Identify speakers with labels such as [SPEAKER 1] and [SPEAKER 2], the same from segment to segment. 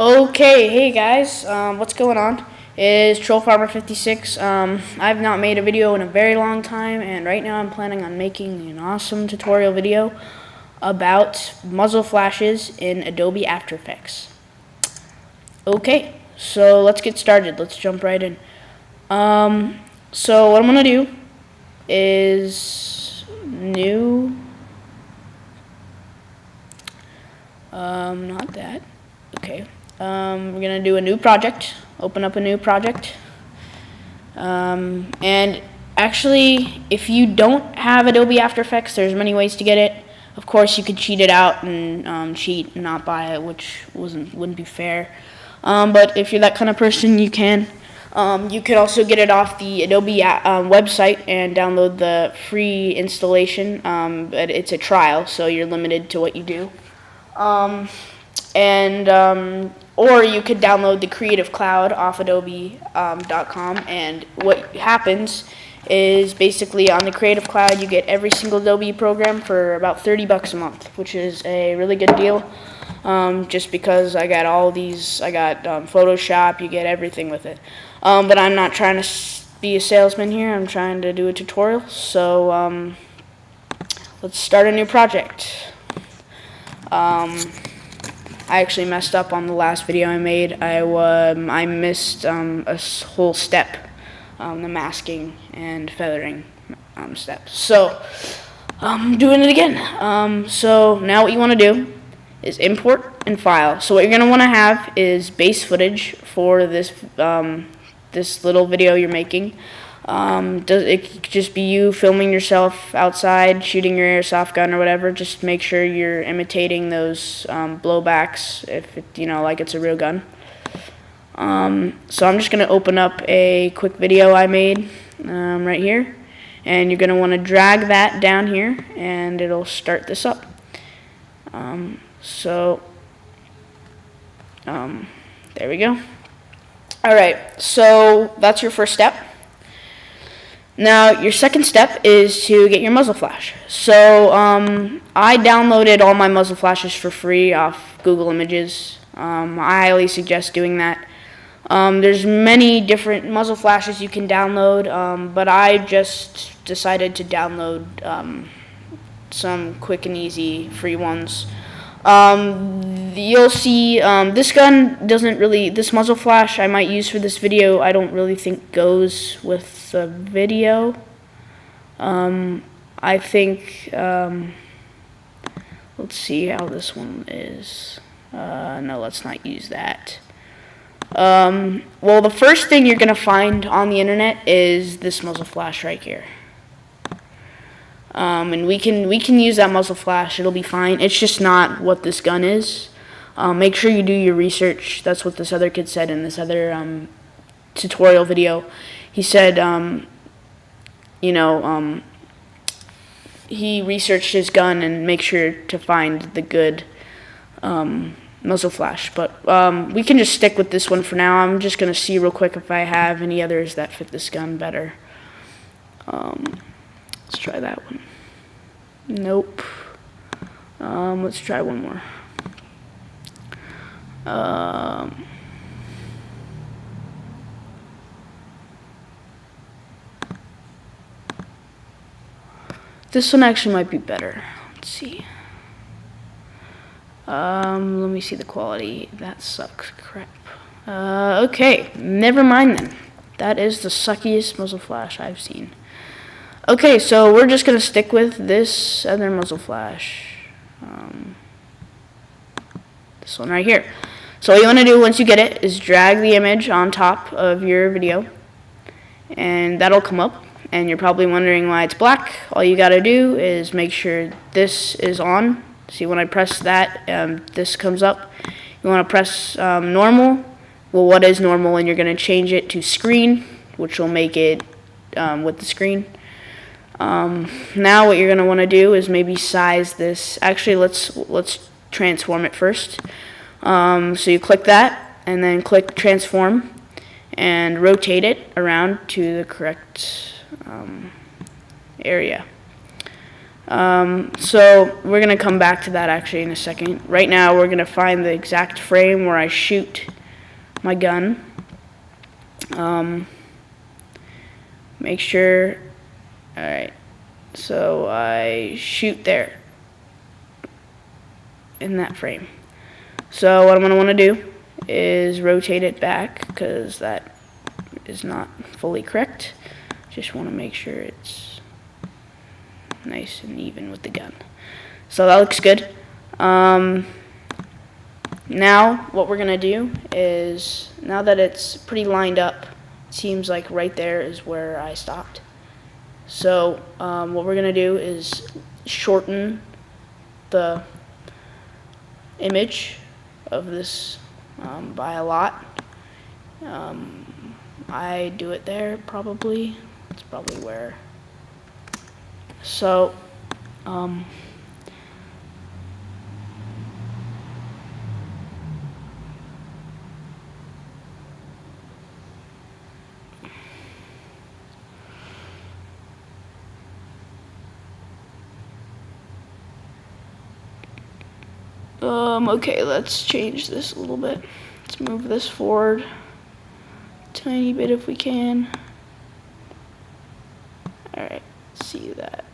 [SPEAKER 1] Okay, hey guys, what's going on? Is Troll Farmer 56. I've not made a video in a very long time, and right now I'm planning on making an awesome tutorial video about muzzle flashes in Adobe After Effects. Okay, so let's get started. Let's jump right in. So what I'm gonna do is new. Not that. Okay. We're going to do a new project, open up a new project, and actually if you don't have Adobe After Effects, there's many ways to get it. Of course you could cheat it out and cheat and not buy it, which wouldn't be fair, but if you're that kind of person, you can. You could also get it off the Adobe website and download the free installation, but it's a trial, so you're limited to what you do. Or you could download the Creative Cloud off Adobe.com, and what happens is basically on the Creative Cloud you get every single Adobe program for about $30 a month, which is a really good deal. Just because I got all these, I got Photoshop, you get everything with it. But I'm not trying to be a salesman here. I'm trying to do a tutorial. So let's start a new project. I actually messed up on the last video I made. I missed a whole step, the masking and feathering step. So I'm doing it again. So now what you want to do is import and file. So what you're going to want to have is base footage for this this little video you're making. It could just be you filming yourself outside shooting your airsoft gun or whatever. Just make sure you're imitating those blowbacks, if it, like it's a real gun. So I'm just gonna open up a quick video I made right here, and you're gonna want to drag that down here and it'll start this up. There we go. Alright, so that's your first step. Now, your second step is to get your muzzle flash. So, I downloaded all my muzzle flashes for free off Google Images. I highly suggest doing that. There's many different muzzle flashes you can download, but I just decided to download some quick and easy free ones. You'll see this gun doesn't really, this muzzle flash I might use for this video, I don't really think goes with the video. I think, let's see how this one is. No, let's not use that. Well, the first thing you're going to find on the internet is this muzzle flash right here. And we can use that muzzle flash. It'll be fine. It's just not what this gun is. Make sure you do your research. That's what this other kid said in this other tutorial video. He said, he researched his gun and make sure to find the good muzzle flash. But we can just stick with this one for now. I'm just going to see real quick if I have any others that fit this gun better. Let's try that one. Nope. Let's try one more. This one actually might be better. Let's see. Let me see the quality. That sucks. Crap. Okay. Never mind then. That is the suckiest muzzle flash I've seen. Okay, so we're just going to stick with this other muzzle flash. This one right here. So what you want to do once you get it is drag the image on top of your video, and that'll come up. And you're probably wondering why it's black. All you got to do is make sure this is on. See, when I press that, this comes up. You want to press normal. Well, what is normal? And you're going to change it to screen, which will make it with the screen. Now what you're going to want to do is maybe size this. Actually, let's transform it first. So you click that and then click transform and rotate it around to the correct area. So we're going to come back to that actually in a second. Right now we're going to find the exact frame where I shoot my gun. Make sure, alright, so I shoot there in that frame. So what I'm going to want to do is rotate it back because that is not fully correct. Just want to make sure it's nice and even with the gun. So that looks good. Now what we're going to do is, now that it's pretty lined up, it seems like right there is where I stopped. So what we're going to do is shorten the image of this by a lot. I do it there probably. It's probably where. So okay, let's change this a little bit. Let's move this forward a tiny bit if we can. Alright, see that.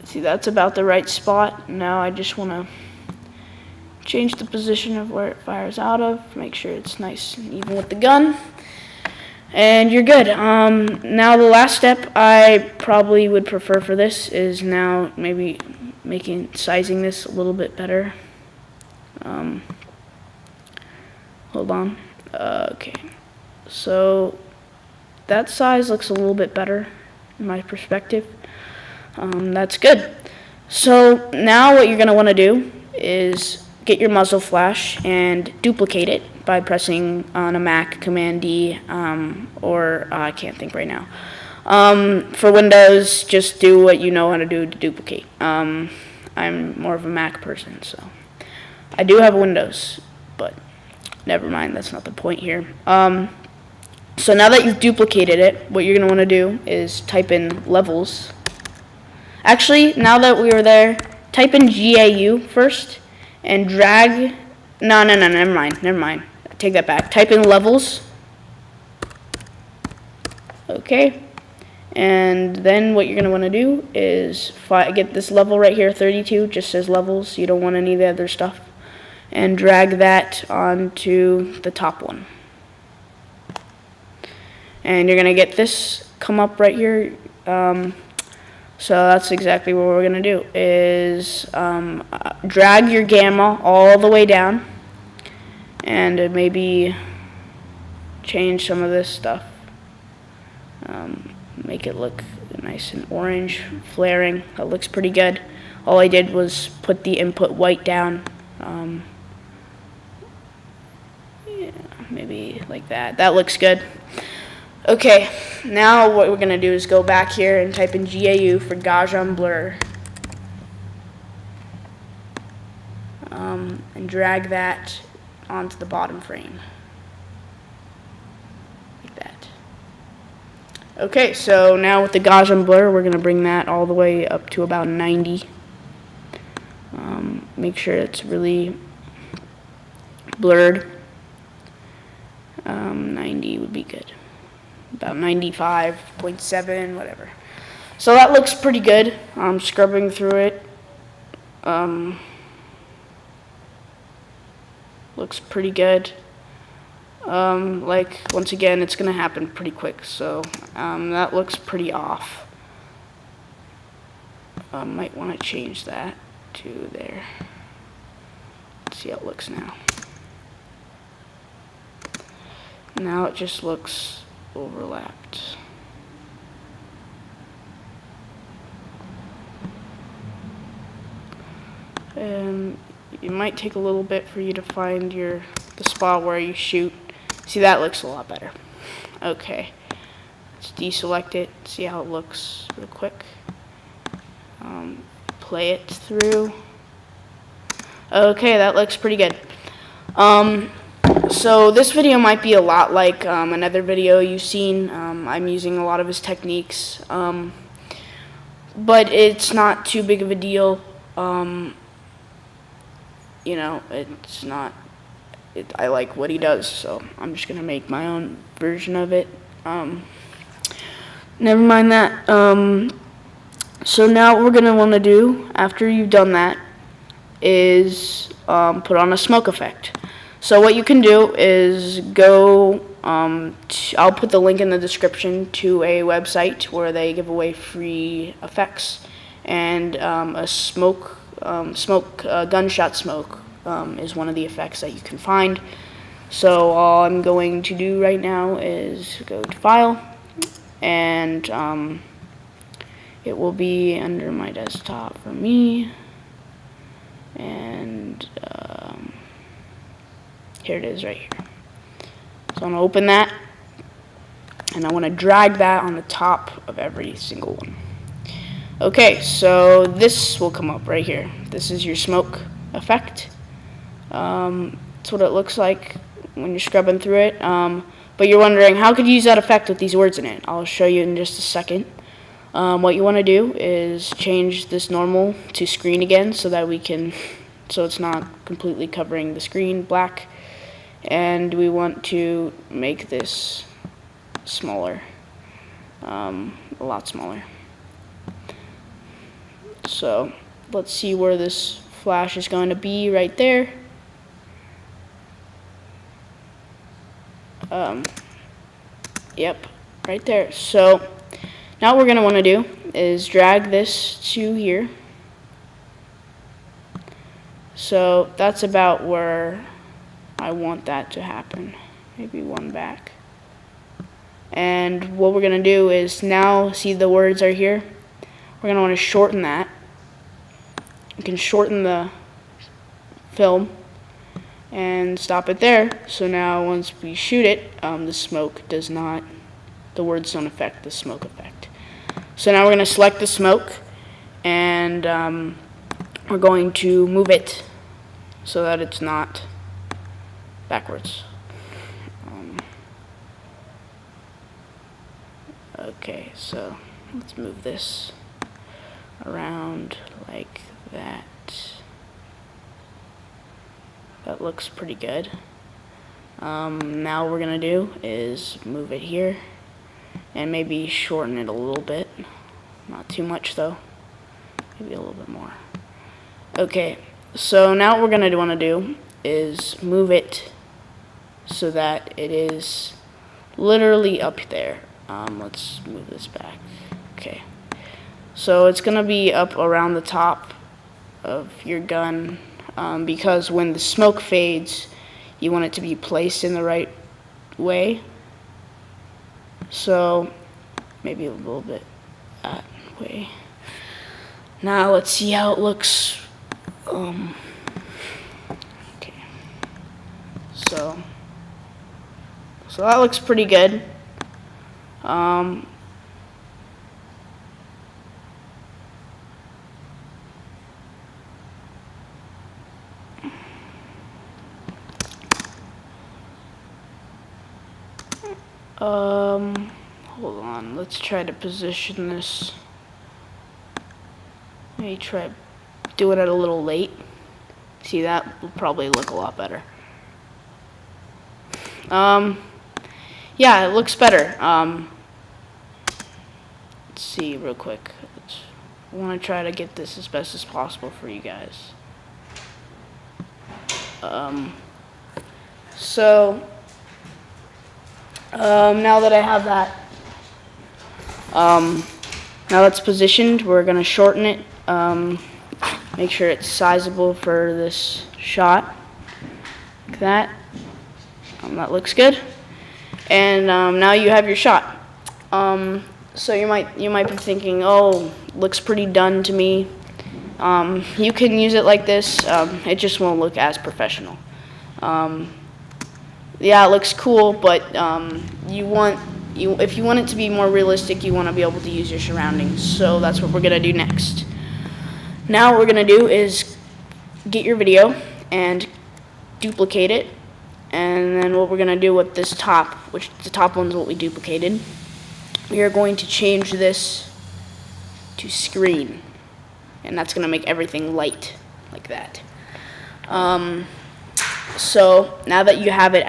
[SPEAKER 1] See, that's about the right spot. Now I just want to change the position of where it fires out of, make sure it's nice and even with the gun, and you're good. Now the last step I probably would prefer for this is now maybe sizing this a little bit better. Hold on. Okay, so that size looks a little bit better in my perspective. That's good. So now what you're going to want to do is get your muzzle flash and duplicate it by pressing on a Mac Command D, or I can't think right now. For Windows, just do what you know how to do to duplicate. I'm more of a Mac person, so I do have Windows, but never mind, that's not the point here. So now that you've duplicated it, what you're going to want to do is type in levels. Actually, now that we were there, type in GAU first and drag. No, never mind. Take that back. Type in levels. Okay. And then what you're going to want to do is get this level right here, 32, just says levels. You don't want any of the other stuff. And drag that onto the top one. And you're going to get this come up right here. So that's exactly what we're going to do is drag your gamma all the way down and maybe change some of this stuff. Make it look nice and orange, flaring. That looks pretty good. All I did was put the input white down. Yeah, maybe like that. That looks good. Okay, now what we're going to do is go back here and type in GAU for Gaussian blur. And drag that onto the bottom frame. Like that. Okay, so now with the Gaussian blur, we're going to bring that all the way up to about 90. Make sure it's really blurred. 90 would be good. About 95.7, whatever. So that looks pretty good. I'm scrubbing through it. Looks pretty good. Like, once again, it's going to happen pretty quick. So that looks pretty off. Might want to change that to there. Let's see how it looks now. Now it just looks overlapped. And it might take a little bit for you to find the spot where you shoot. See, that looks a lot better. Okay, let's deselect it, see how it looks real quick. Play it through. Okay, that looks pretty good. So this video might be a lot like another video you've seen. I'm using a lot of his techniques. but it's not too big of a deal. You know, it's not. I like what he does, so I'm just gonna make my own version of it. Never mind that. So now what we're gonna want to do after you've done that is put on a smoke effect. So what you can do is go. I'll put the link in the description to a website where they give away free effects, and a gunshot smoke is one of the effects that you can find. So all I'm going to do right now is go to File, and it will be under my desktop for me, and here it is right here. So I'm going to open that, and I want to drag that on the top of every single one. Okay, so this will come up right here. This is your smoke effect. That's what it looks like when you're scrubbing through it. But you're wondering, how could you use that effect with these words in it? I'll show you in just a second. What you want to do is change this normal to screen again so that so it's not completely covering the screen black. And we want to make this smaller, a lot smaller. So let's see where this flash is going to be right there. Yep, right there. So now what we're going to want to do is drag this to here. So that's about where I want that to happen. Maybe one back. And what we're going to do is now, see the words are here. We're going to want to shorten that. You can shorten the film and stop it there. So now once we shoot it, the words don't affect the smoke effect. So now we're going to select the smoke, and we're going to move it so that it's not backwards. Okay, so let's move this around like that. That looks pretty good. Now what we're gonna do is move it here and maybe shorten it a little bit. Not too much though. Maybe a little bit more. Okay, so now what we're gonna want to do is move it so that it is literally up there. Let's move this back. Okay. So it's gonna be up around the top of your gun, because when the smoke fades, you want it to be placed in the right way. So maybe a little bit that way. Now let's see how it looks. Okay. So that looks pretty good. Hold on, let's try to position this. Maybe try doing it a little late. See, that will probably look a lot better. Yeah, it looks better. Let's see real quick. I want to try to get this as best as possible for you guys. Now that I have that, now that's positioned, we're going to shorten it, make sure it's sizable for this shot, like that. That looks good. And now you have your shot. So you might be thinking, oh, looks pretty done to me. You can use it like this. It just won't look as professional. Yeah, it looks cool, but if you want it to be more realistic, you want to be able to use your surroundings. So that's what we're gonna do next. Now what we're gonna do is get your video and duplicate it, and then what we're gonna do with this top, which the top one's what we duplicated, we are going to change this to screen, and that's going to make everything light like that. So now that you have it at